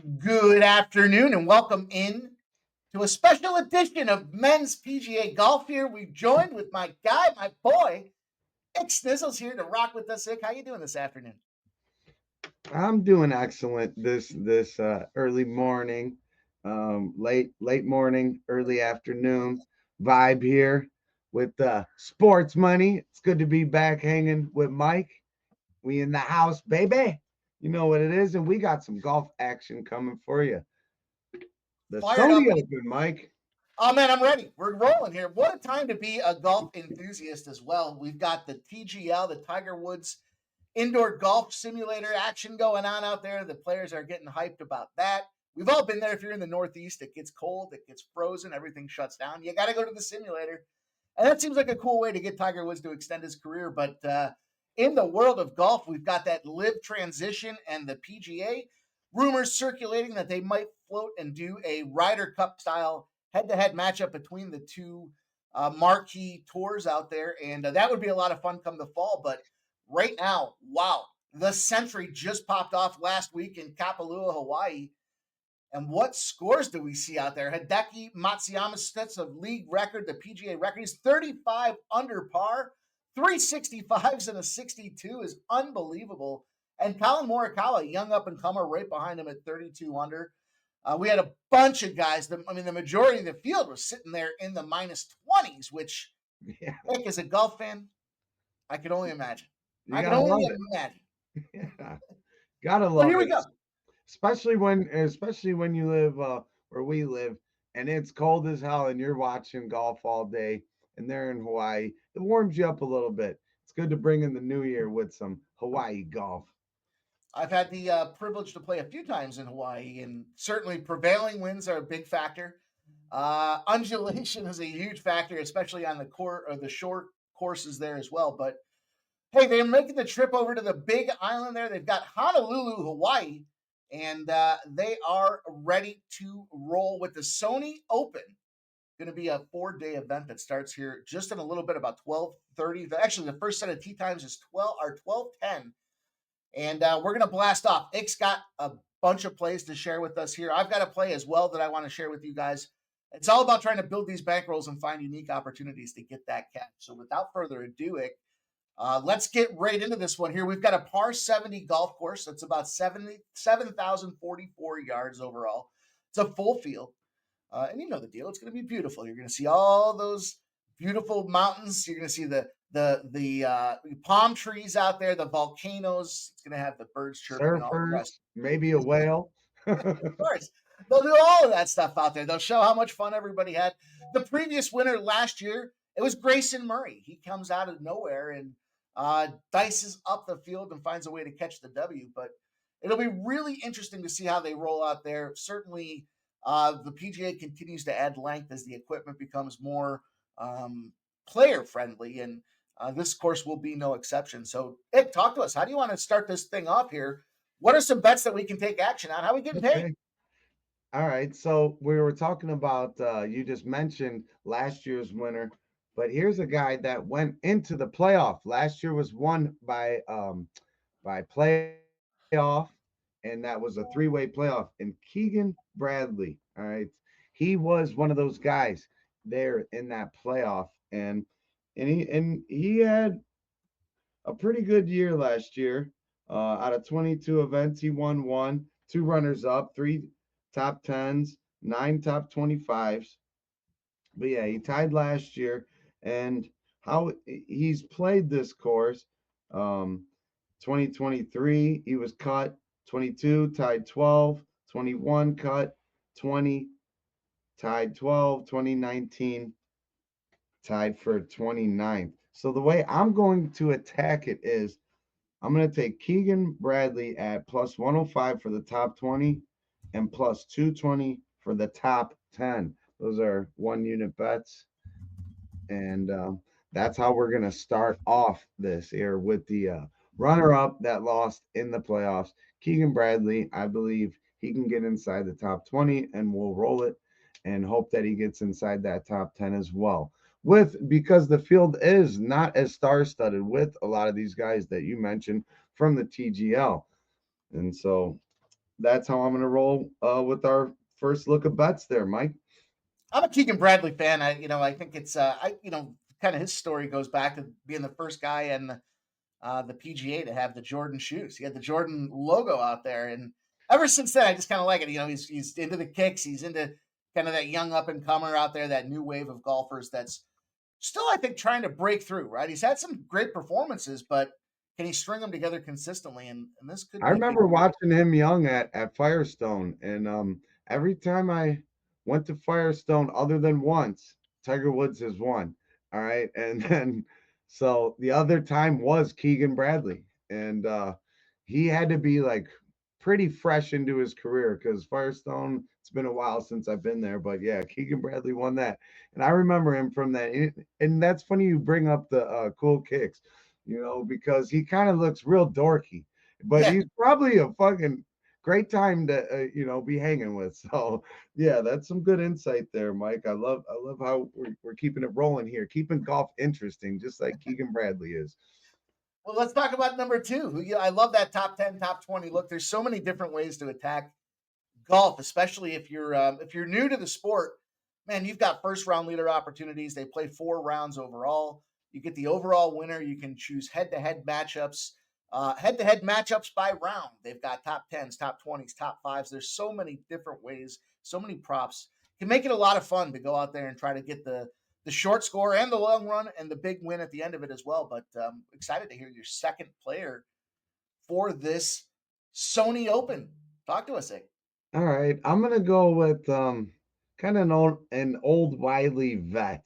Good afternoon and welcome in to a special edition of Men's PGA Golf here. We've joined with my guy, my boy, Ick Snizzles here to rock with us. Ick, how you doing this afternoon? I'm doing excellent this early morning, late morning, early afternoon vibe here with sports money. It's good to be back hanging with Mike. We in the house, baby. You know what it is, and we got some golf action coming for you. The Fired Sony up. Open, Mike. Oh man, I'm ready. We're rolling here. What a time to be a golf enthusiast as well. We've got the TGL, the Tiger Woods indoor golf simulator action going on out there. The players are getting hyped about that. We've all been there. If you're in the Northeast, it gets cold, it gets frozen, everything shuts down. You got to go to the simulator. And that seems like a cool way to get Tiger Woods to extend his career. But in the world of golf, we've got that live transition and the PGA. Rumors circulating that they might float and do a Ryder Cup style head to head matchup between the two marquee tours out there. And that would be a lot of fun come the fall. But right now, wow, the Century just popped off last week in Kapalua, Hawaii. And what scores do we see out there? Hideki Matsuyama sets a league record, the PGA record. He's 35 under par, 365s and a 62 is unbelievable. And Colin Morikawa, young up and comer, right behind him at 32 under. We had a bunch of guys. The majority of the field was sitting there in the minus 20s, which, Yeah, like, as a golf fan, I can only imagine. you I can gotta only love imagine. it. Yeah, gotta But love here we it. go. Especially when you live where we live and it's cold as hell and you're watching golf all day and they're in Hawaii. It warms you up a little bit. It's good to bring in the new year with some Hawaii golf. I've had the privilege to play a few times in Hawaii, and certainly prevailing winds are a big factor. Undulation is a huge factor, especially on the court or the short courses there as well. But hey, they're making the trip over to the big island there. They've got Honolulu, Hawaii, and they are ready to roll with the Sony Open. Going to be a 4-day event that starts here just in a little bit, about 12:30. Actually, the first set of tee times is 12:10. And we're going to blast off. Ick's got a bunch of plays to share with us here. I've got a play as well that I want to share with you guys. It's all about trying to build these bankrolls and find unique opportunities to get that cash. So without further ado, Ick, let's get right into this one here. We've got a par 70 golf course that's about 7,044 yards overall. It's a full field. And you know the deal. It's going to be beautiful. You're going to see all those beautiful mountains. You're going to see the palm trees out there, the volcanoes. It's going to have the birds chirping and all the rest. Surfers, maybe a whale. Of course, they'll do all of that stuff out there. They'll show how much fun everybody had. The previous winner last year, it was Grayson Murray. He comes out of nowhere and dices up the field and finds a way to catch the W. But it'll be really interesting to see how they roll out there. Certainly, the PGA continues to add length as the equipment becomes more player friendly, and this course will be no exception. So, Ick, talk to us. How do you want to start this thing off here? What are some bets that we can take action on? How are we getting paid? Okay. All right. So we were talking about you just mentioned last year's winner, but here's a guy that went into the playoff. Last year was won by playoff, and that was a three-way playoff. And Keegan Bradley, all right, he was one of those guys there in that playoff, and he had a pretty good year last year. Out of 22 events, he won one, two runners up, three top 10s, nine top 25s. But yeah, he tied last year, and how he's played this course. Um, 2023, he was cut. 22, tied 12. 21, cut. 20, tied 12. 2019, tied for 29th. So the way I'm going to attack it is I'm going to take Keegan Bradley at plus 105 for the top 20 and plus 220 for the top 10. Those are 1 unit bets. And that's how we're going to start off this here with the runner up that lost in the playoffs. Keegan Bradley, I believe he can get inside the top 20 and we'll roll it and hope that he gets inside that top 10 as well. Because the field is not as star studded with a lot of these guys that you mentioned from the TGL. And so that's how I'm going to roll with our first look of bets there, Mike. I'm a Keegan Bradley fan. I think it's kind of his story goes back to being the first guy in the PGA to have the Jordan shoes. He had the Jordan logo out there, and ever since then, I just kind of like it. He's into the kicks. He's into kind of that young up and comer out there, that new wave of golfers that's still, I think, trying to break through. Right? He's had some great performances, but can he string them together consistently? And this could I be a big remember year. watching him young at Firestone, and every time I went to Firestone, other than once, Tiger Woods has won. All right, and then so the other time was Keegan Bradley, and he had to be like pretty fresh into his career because Firestone. It's been a while since I've been there, but yeah, Keegan Bradley won that, and I remember him from that. And that's funny you bring up the cool kicks, because he kind of looks real dorky, but Yeah. he's probably a fucking great time to be hanging with. So yeah, that's some good insight there, Mike. I love how we're keeping it rolling here, keeping golf interesting, just like Keegan Bradley is. Well, let's talk about number two. I love that top 10, top 20 look. There's so many different ways to attack golf, especially if you're new to the sport. Man, you've got first round leader opportunities. They play 4 rounds overall. You get the overall winner. You can choose head to head matchups by round. They've got top 10s, top 20s, top fives. There's so many different ways, so many props. Can make it a lot of fun to go out there and try to get the short score and the long run and the big win at the end of it as well. But excited to hear your second player for this Sony Open. Talk to us, Ig. All right, I'm gonna go with kind of an old wily vet.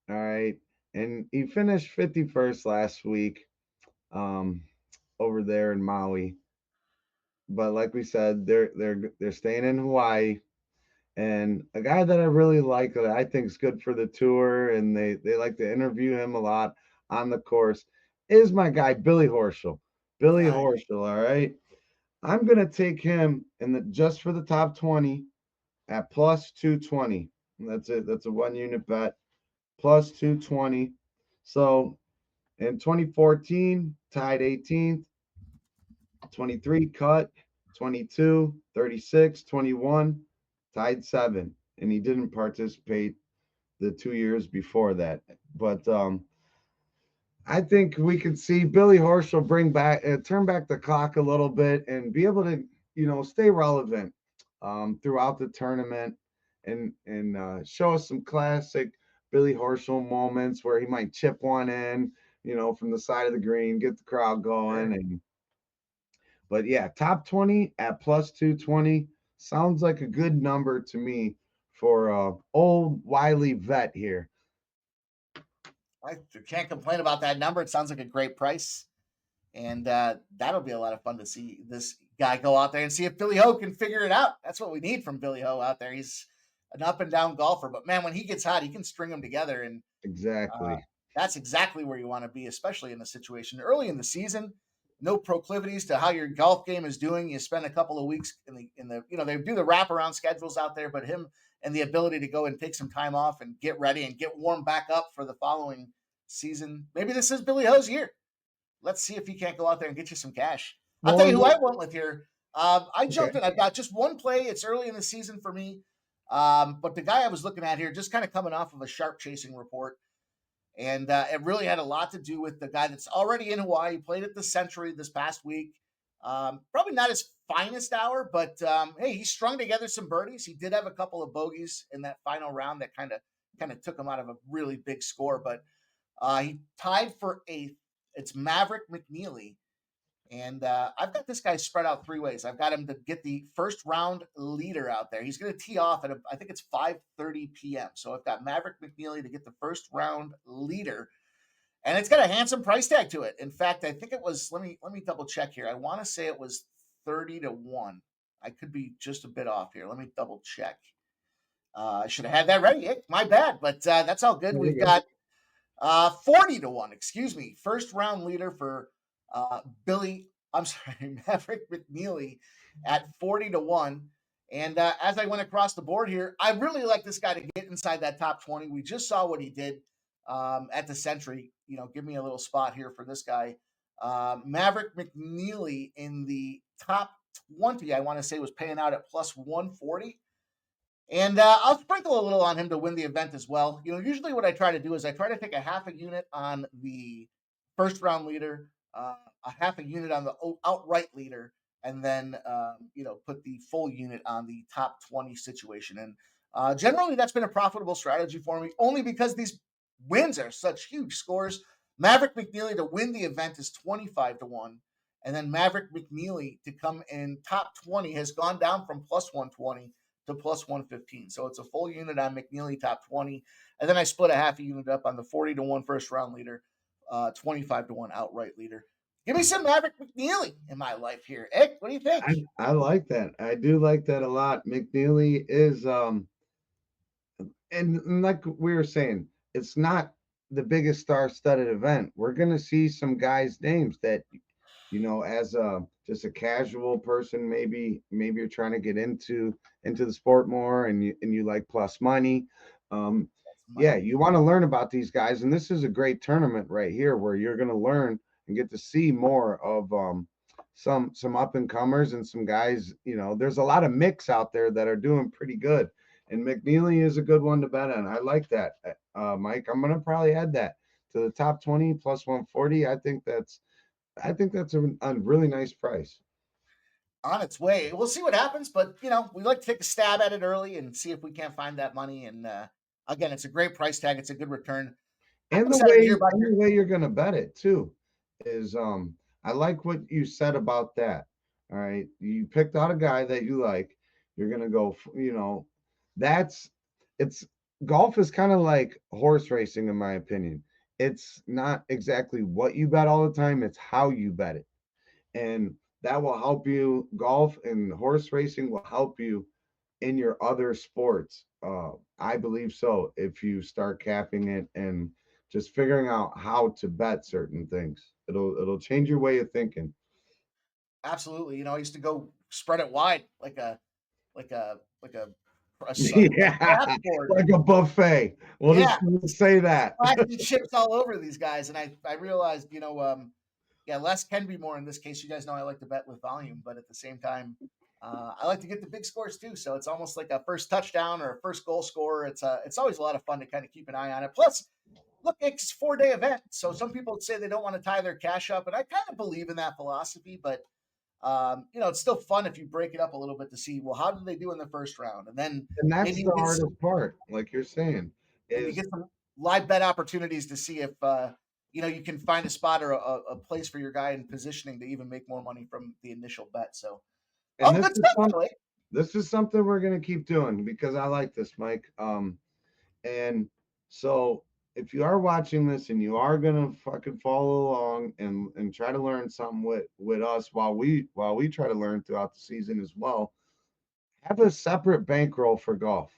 All right, and he finished 51st last week um over there in Maui. But like we said, they're staying in Hawaii. And a guy that I really like that I think is good for the tour, and they like to interview him a lot on the course, is my guy Billy Horschel. Billy Nice. Horschel, all right. I'm gonna take him just for the top 20 at plus 220. And that's it. That's a 1 unit bet plus 220. So in 2014, tied 18th, 23 cut, 22, 36, 21, tied 7. And he didn't participate the 2 years before that. But I think we could see Billy Horschel turn back the clock a little bit and be able to, stay relevant throughout the tournament and show us some classic Billy Horschel moments where he might chip one in, from the side of the green, get the crowd going. Sure. But yeah, top 20 at plus 220 sounds like a good number to me for old wily vet here. I can't complain about that number. It sounds like a great price. And that'll be a lot of fun to see this guy go out there and see if Billy Ho can figure it out. That's what we need from Billy Ho out there. He's an up and down golfer, but man, when he gets hot, he can string them together. And uh, Exactly. that's exactly where you want to be, especially in a situation early in the season. No proclivities to how your golf game is doing. You spend a couple of weeks in the they do the wraparound schedules out there, but him and the ability to go and take some time off and get ready and get warmed back up for the following season. Maybe this is Billy Ho's year. Let's see if he can't go out there and get you some cash. I'll tell Well, you who I went with here. I okay. jumped in. I've got just one play. It's early in the season for me. But the guy I was looking at here, just kind of coming off of a sharp chasing report, and it really had a lot to do with the guy that's already in Hawaii. Played at the Century this past week. Probably not his finest hour, but hey, he strung together some birdies. He did have a couple of bogeys in that final round that kind of took him out of a really big score. But he tied for eighth. It's Maverick McNeely. And I've got this guy spread out 3 ways. I've got him to get the first round leader out there. He's going to tee off at I think it's 5:30 p.m. So I've got Maverick McNeely to get the first round leader, and it's got a handsome price tag to it. In fact, I think it was. Let me double check here. I want to say it was 30 to 1. I could be just a bit off here. Let me double check. I should have had that ready. My bad, but that's all good. There you We've go. got 40 to 1, excuse me. First round leader for Maverick McNeely at 40 to 1. And as I went across the board here, I really like this guy to get inside that top 20. We just saw what he did at the Century. Give me a little spot here for this guy. Maverick McNeely in the top 20, I want to say, was paying out at plus 140. And I'll sprinkle a little on him to win the event as well. Usually what I try to do is I try to take a half a unit on the first round leader, a half a unit on the outright leader, and then put the full unit on the top 20 situation. And generally, that's been a profitable strategy for me, only because these wins are such huge scores. Maverick McNeely to win the event is 25 to 1. And then Maverick McNeely to come in top 20 has gone down from plus 120 to plus 115. So it's a full unit on McNeely top 20. And then I split a half a unit up on the 40 to 1 first round leader, 25 to 1 outright leader. Give me some Maverick McNeely in my life here. Ick, what do you think? I like that. I do like that a lot. McNeely is and like we were saying, it's not the biggest star-studded event. We're gonna see some guys' names that, as a just a casual person, maybe you're trying to get into the sport more, and you like plus money. Yeah, you want to learn about these guys, and this is a great tournament right here where you're gonna learn and get to see more of some up and comers and some guys. There's a lot of mix out there that are doing pretty good. And McNeely is a good one to bet on. I like that, Mike. I'm gonna probably add that to the top 20 plus 140. I think that's a really nice price. On its way. We'll see what happens, but we like to take a stab at it early and see if we can't find that money. And again, it's a great price tag. It's a good return. I'm And the excited to hear way about and your. the way you're gonna bet it too is I like what you said about that. All right. You picked out a guy that you like. You're gonna go, that's it's golf is kind of like horse racing, in my opinion. It's not exactly what you bet all the time, it's how you bet it. And that will help you. Golf and horse racing will help you in your other sports. I believe so. If you start capping it and just figuring out how to bet certain things, it'll change your way of thinking. Absolutely. I used to go spread it wide like a like a Yeah, craft board. like a buffet. We'll Yeah, just say that. stacking chips all over these guys, and I realized, yeah, less can be more in this case. You guys know I like to bet with volume, but at the same time, I like to get the big scores too. So it's almost like a first touchdown or a first goal scorer. It's always a lot of fun to kind of keep an eye on it. Plus, look, it's a 4 day event, so some people say they don't want to tie their cash up, and I kind of believe in that philosophy, but. It's still fun if you break it up a little bit to see, well, how did they do in the first round, and then And maybe that's the hardest part, like you're saying, maybe is get some live bet opportunities to see if you can find a spot or a place for your guy in positioning to even make more money from the initial bet. So, and good stuff, by the way. this is something we're gonna keep doing because I like this, Mike. And so if you are watching this and you are gonna fucking follow along and try to learn something with us while we try to learn throughout the season as well, have a separate bankroll for golf,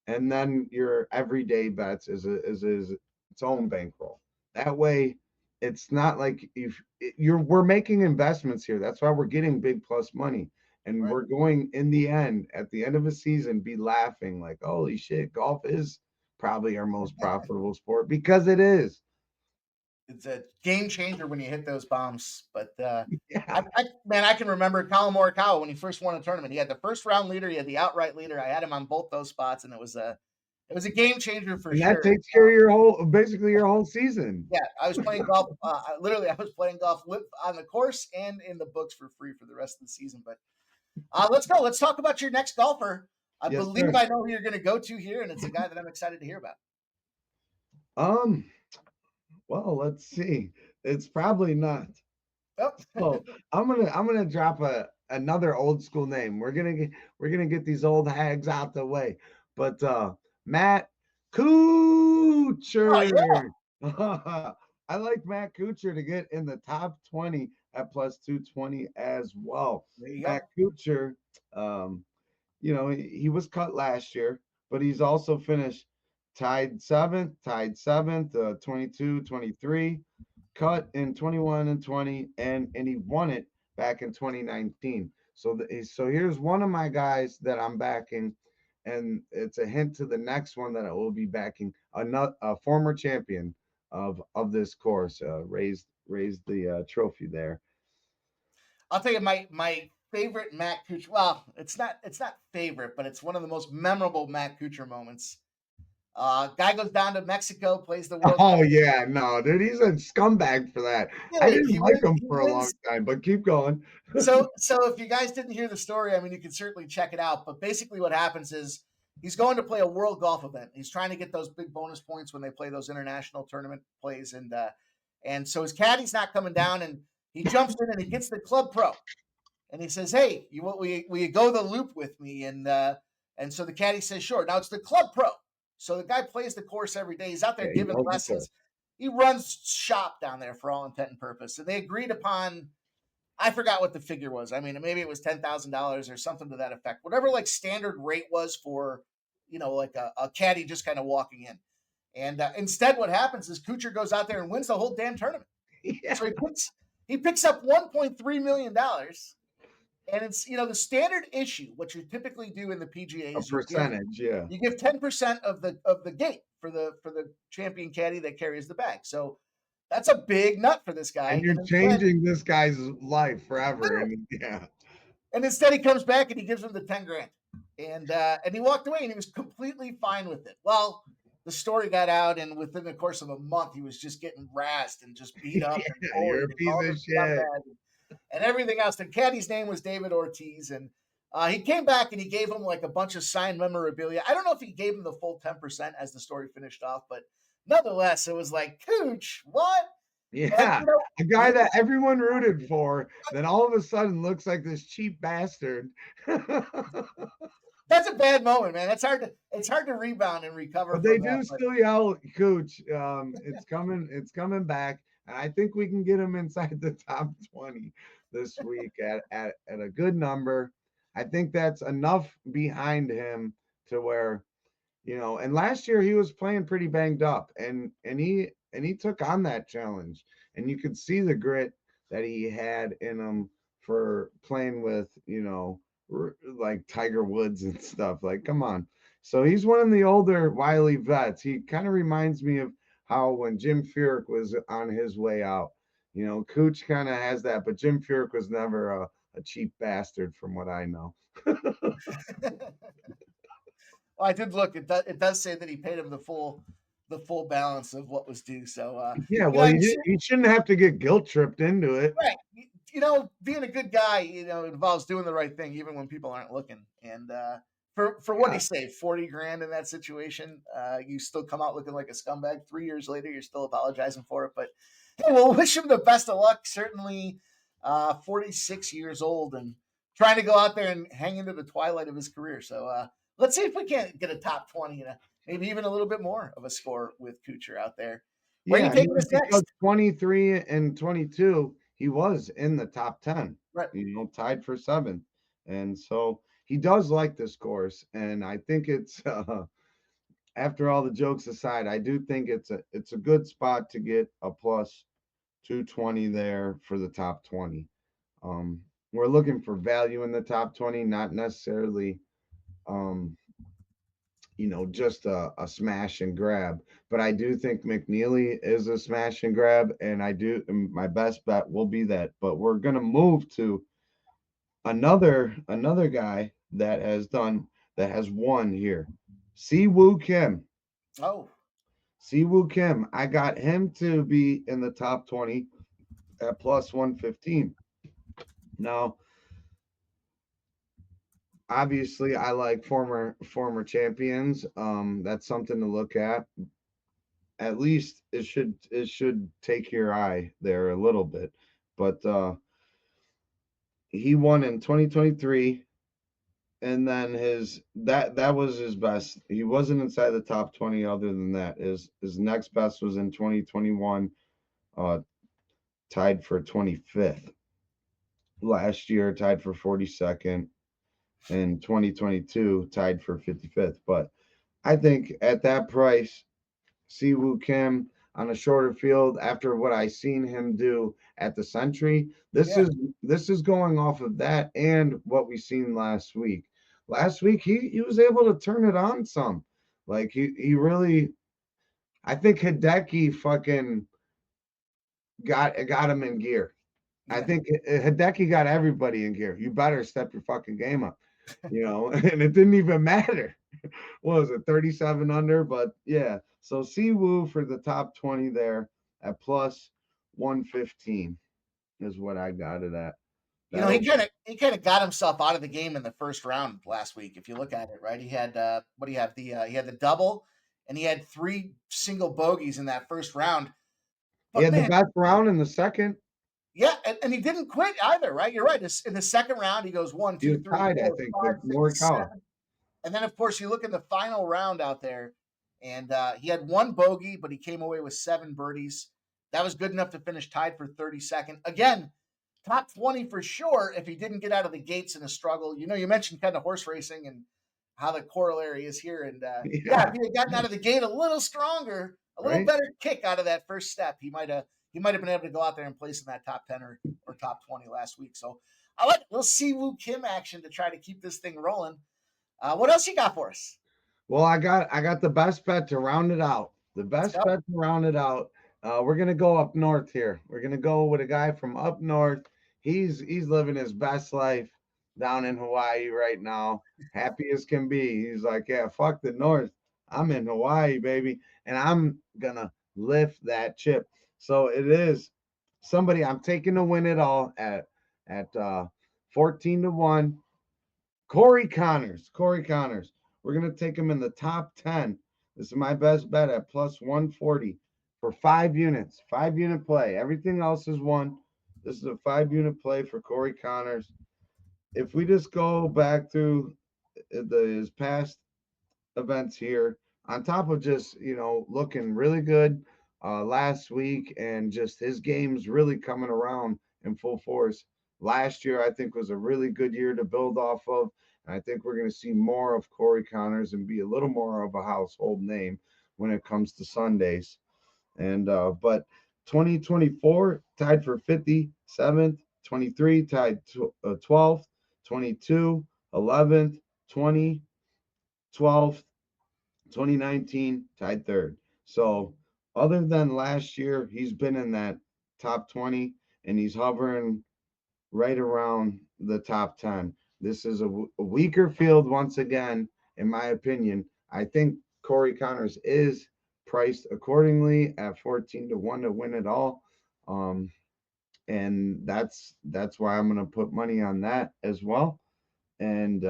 and then your everyday bets is its own bankroll. That way, it's not like if we're making investments here. That's why we're getting big plus money. And Right. we're going in the end, at the end of a season, be laughing like, holy shit, golf is probably our most profitable sport because it is. It's a game changer when you hit those bombs. But Yeah. man, I can remember Colin Morikawa when he first won a tournament. He had the first round leader, he had the outright leader. I had him on both those spots, and it was a game changer for And that sure. takes care of basically your whole season. Yeah, I was playing golf. Literally, I was playing golf on the course and in the books for free for the rest of the season. But let's go. Let's talk about your next golfer. I Yes, believe sir. I know who you're going to go to here, and it's a guy that I'm excited to hear about. Um, well, let's see. It's probably not. Oh, So I'm gonna drop another old school name. We're gonna get these old hags out the way. But Matt oh yeah, Kuchar. I like Matt Kuchar to get in the top 20 at plus 220 as well. there you Matt go. Kuchar, um, he was cut last year, but he's also finished tied seventh, 22, 23, cut in 21 and 20, and he won it back in 2019. So here's one of my guys that I'm backing, and it's a hint to the next one that I will be backing. A former champion of this course, raised the trophy there. I'll tell you my favorite Matt Kuchar. Well, it's not favorite, but it's one of the most memorable Matt Kuchar moments. Guy goes down to Mexico, plays the World Cup. Oh yeah, no, dude, he's a scumbag for that. I Really, didn't he like wins. him He for a long wins. time, but keep going. So if you guys didn't hear the story, I mean, you can certainly check it out. But basically, what happens is he's going to play a world golf event. He's trying to get those big bonus points when they play those international tournament plays, and so his caddy's not coming down, and he jumps in and he gets the Club Pro, and he says, "Hey, will you go the loop with me?" And so the caddy says, "Sure." Now it's the Club Pro, so the guy plays the course every day. He's out there Yeah, he giving loves the lessons. course. He runs shop down there for all intent and purpose, and they agreed upon. I forgot what the figure was. I mean, maybe it was $10,000 or something to that effect. Whatever like standard rate was for, like a caddy just kind of walking in. And instead, what happens is Kuchar goes out there and wins the whole damn tournament. Yeah, So he picks up $1.3 million, and it's the standard issue. What you typically do in the PGA a is percentage, yeah. you give 10% of the gate for the champion caddy that carries the bag. So that's a big nut for this guy. And you're And instead, changing this guy's life forever. And yeah. And instead, he comes back and he gives him the 10 grand, and he walked away and he was completely fine with it. Well, the story got out, and within the course of a month, he was just getting razzed and just beat up and Yeah, bullied you're a and piece called of him shit. scumbag and everything else. The caddy's name was David Ortiz, and he came back and he gave him like a bunch of signed memorabilia. I don't know if he gave him the full 10% as the story finished off, but nonetheless, it was like, Cooch, what? And Yeah. A guy that everyone rooted for, then all of a sudden looks like this cheap bastard. that's a bad moment, man. It's hard to rebound and recover But they from that. do But still yell, Cooch. It's coming back. And I think we can get him inside the top 20 this week at a good number. I think that's enough behind him to where, and last year he was playing pretty banged up, and he took on that challenge, and you could see the grit that he had in him for playing with, like Tiger Woods and stuff. Like, come on. So he's one of the older wily vets. He kind of reminds me of how when Jim Furyk was on his way out. Cooch kind of has that, but Jim Furyk was never a cheap bastard, from what I know. well, I did look. It does say that he paid him the full balance of what was due. So Yeah, well, I'm sure, he shouldn't have to get guilt tripped into it. right. Being a good guy, involves doing the right thing even when people aren't looking. And for what he Yeah, saved, 40 grand in that situation, you still come out looking like a scumbag. 3 years later, you're still apologizing for it. But hey, we'll wish him the best of luck. Certainly, 46 years old and trying to go out there and hang into the twilight of his career. So let's see if we can't get a top 20 and maybe even a little bit more of a score with Kuchar out there. Where are you yeah. taking this Because next? 23 and 22, he was in the top 10. Right. Tied for seventh, and so he does like this course. And I think it's after all the jokes aside, I do think it's a good spot to get a plus 220 there for the top 20. Um, we're looking for value in the top 20, not necessarily um, just a smash and grab. But I do think McNeely is a smash and grab, and my best bet will be that. But we're gonna move to another guy that has won here. Siwoo Kim. Oh, Siwoo Kim. I got him to be in the top 20 at plus 115. Now, obviously I like former champions. That's something to look at. At least it should take your eye there a little bit. But he won in 2023, and then that was his best. He wasn't inside the top 20 other than that. His next best was in 2021, uh tied for 25th. Last year tied for 42nd, and 2022 tied for 55th. But I think at that price, Siwoo Kim on a shorter field, after what I seen him do at the Century, this yeah. is this is going off of that and what we seen last week. Last week he was able to turn it on some. Like he really, I think Hideki fucking got him in gear. I Yeah. think Hideki got everybody in gear. You better step your fucking game up, and it didn't even matter. What was it, 37 under? But yeah, so Siwoo for the top 20 there at plus 115 is what I got it at. That'll He kind of got himself out of the game in the first round last week. If you look at it, right, he had what do you have? He had the double, and he had 3 single bogeys in that first round. He But had the man, best round in the second. yeah, and he didn't quit either, right? You're right. In the second round, he goes one, He two, was three, tied, I four, think, five, with six, Morikawa. seven, and then of course you look in the final round out there, and he had 1 bogey, but he came away with 7 birdies. That was good enough to finish tied for 32nd. Again, top 20 for sure if he didn't get out of the gates in a struggle. You mentioned kind of horse racing and how the corollary is here. And yeah, if Yeah, he had gotten out of the gate a little stronger, a little right. better kick out of that first step, he might have been able to go out there and place in that top 10 or top 20 last week. So I like a little Siwoo Kim action to try to keep this thing rolling. What else you got for us? Well, I got the best bet to round it out. The Let's best go. bet to round it out. We're gonna go up north here. We're gonna go with a guy from up north. He's living his best life down in Hawaii right now. Happy as can be. He's like, yeah, fuck the north. I'm in Hawaii, baby, and I'm gonna lift that chip. So it is somebody I'm taking to win it all at 14-1. Corey Connors. Corey Connors. We're going to take him in the top 10. This is my best bet at plus 140 for 5 units. 5 unit play. Everything else is one. This is a 5 unit play for Corey Connors. If we just go back through his past events here, on top of just, looking really good last week and just his game's really coming around in full force. Last year, I think, was a really good year to build off of. And I think we're going to see more of Corey Connors and be a little more of a household name when it comes to Sundays. And but 2024 tied for 57th, 23 tied 12th, 22, 11th, 20, 12th, 2019 tied third. So other than last year, he's been in that top 20 and he's hovering right around the top 10. This is a weaker field once again, in my opinion. I think Corey Connors is priced accordingly at 14-1 to win it all. And that's why I'm going to put money on that as well. And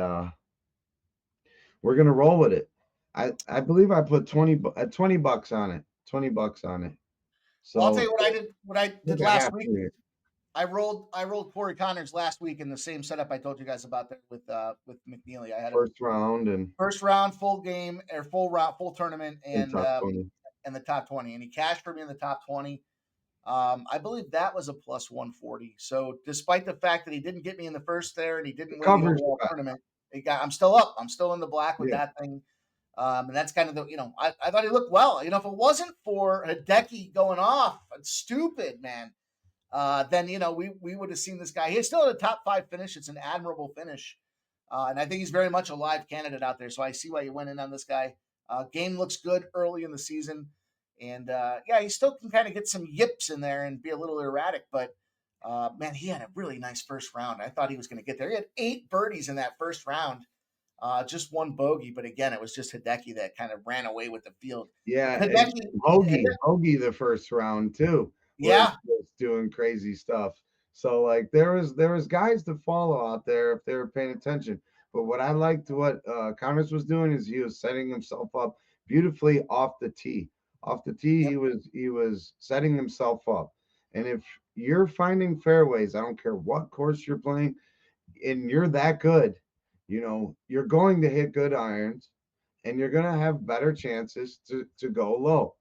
we're going to roll with it. I believe I put 20 bucks on it. 20 bucks on it. Well, I'll tell So you what I did. What I look did at last half week. unit. I rolled Corey Connors last week in the same setup I told you guys about there with McNeely. I had him First round and first round, full game or full round, full tournament, top 20. and the top 20, and he cashed for me in the top 20. I believe that was a plus 140. So despite the fact that he didn't get me in the first there and he The didn't win the coverage overall bet. tournament, I'm still up. I'm still in the black with Yeah. that thing. And that's kind of I thought he looked well. If it wasn't for Hideki going off, stupid man, then we would have seen this guy. He's still at a top 5 finish. It's an admirable finish, and I think he's very much a live candidate out there. So I see why you went in on this guy. Game looks good early in the season, and yeah, he still can kind of get some yips in there and be a little erratic. But man, he had a really nice first round. I thought he was going to get there. He had 8 birdies in that first round. Just 1 bogey, but again, it was just Hideki that kind of ran away with the field. Yeah, And and Hideki, Hoagie the first round too was yeah, just doing crazy stuff. So like there was guys to follow out there if they were paying attention. But what I liked what Connors was doing is he was setting himself up beautifully off the tee. Off the tee, yep, he was setting himself up. And if you're finding fairways, I don't care what course you're playing, and you're that good, you're going to hit good irons and you're going to have better chances to go low.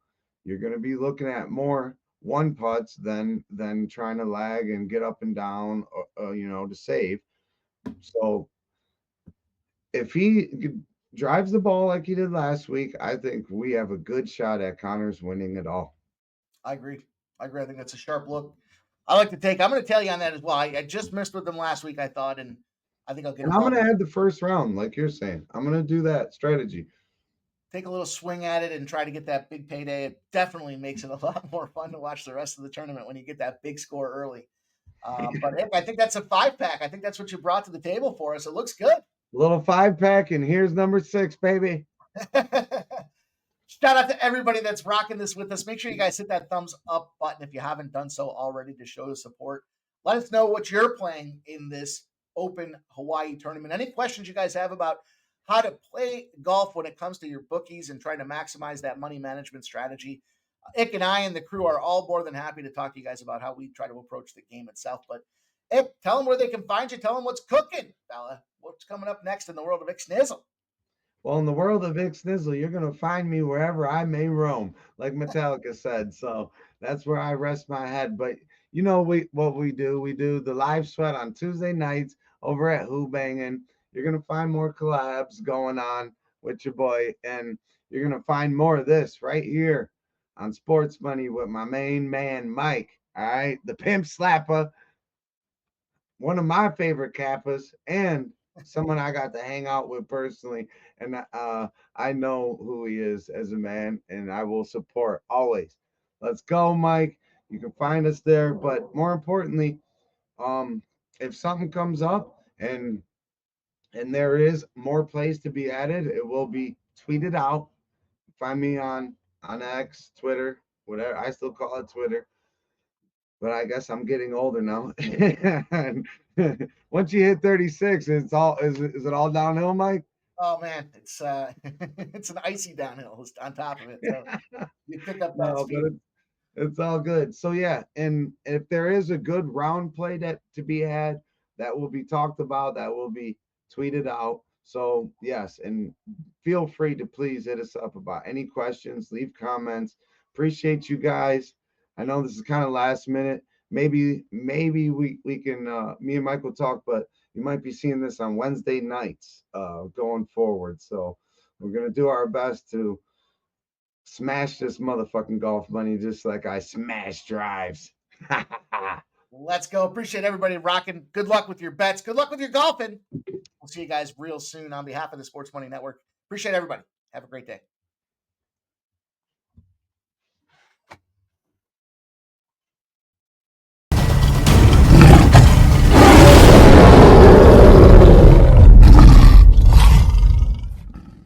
You're going to be looking at more one putts than trying to lag and get up and down, to save. So if he drives the ball like he did last week, I think we have a good shot at Connors winning it all. I agree. I agree. I think that's a sharp look. I like to take. I'm going to tell you on that as well. I just missed with them last week, I thought, and I think I'll get And I'm going involved. to add the first round, like you're saying. I'm going to do that strategy. Take a little swing at it and try to get that big payday. It definitely makes it a lot more fun to watch the rest of the tournament when you get that big score early. But I think that's a 5-pack. I think that's what you brought to the table for us. It looks good. Little 5-pack, and here's number 6, baby. Shout out to everybody that's rocking this with us. Make sure you guys hit that thumbs up button if you haven't done so already to show the support. Let us know what you're playing in this Open Hawaii tournament. Any questions you guys have about how to play golf when it comes to your bookies and trying to maximize that money management strategy, Ick and I and the crew are all more than happy to talk to you guys about how we try to approach the game itself. But Ick, tell them where they can find you. Tell them what's cooking, fella. What's coming up next in the world of Ick Snizzle? Well, in the world of Vic Snizzle, you're going to find me wherever I may roam, like Metallica said. So that's where I rest my head. But you know what we do? We do the live sweat on Tuesday nights over at Who Bangin'. You're going to find more collabs going on with your boy. And you're going to find more of this right here on Sports Money with my main man, Mike. All right. The Pimp Slapper, one of my favorite Kappas, and someone I got to hang out with personally. And I know who he is as a man, and I will support always. Let's go, Mike. You can find us there. But more importantly, if something comes up and there is more plays to be added, it will be tweeted out. Find me on X, Twitter, whatever. I still call it Twitter, but I guess I'm getting older now. And once you hit 36, it's all is it all downhill, Mike? Oh man, it's it's an icy downhill on top of it. So you pick up that No, but speed. it's all good. So yeah, and if there is a good round play that to be had, that will be talked about, that will be tweeted out. So yes, and feel free to please hit us up about any questions, leave comments. Appreciate you guys. I know this is kind of last minute. Maybe we can me and Mike will talk, but you might be seeing this on Wednesday nights going forward. So we're gonna do our best to smash this motherfucking golf money just like I smash drives. Let's go. Appreciate everybody rocking. Good luck with your bets. Good luck with your golfing. We'll see you guys real soon on behalf of the Sports Money Network. Appreciate everybody. Have a great day.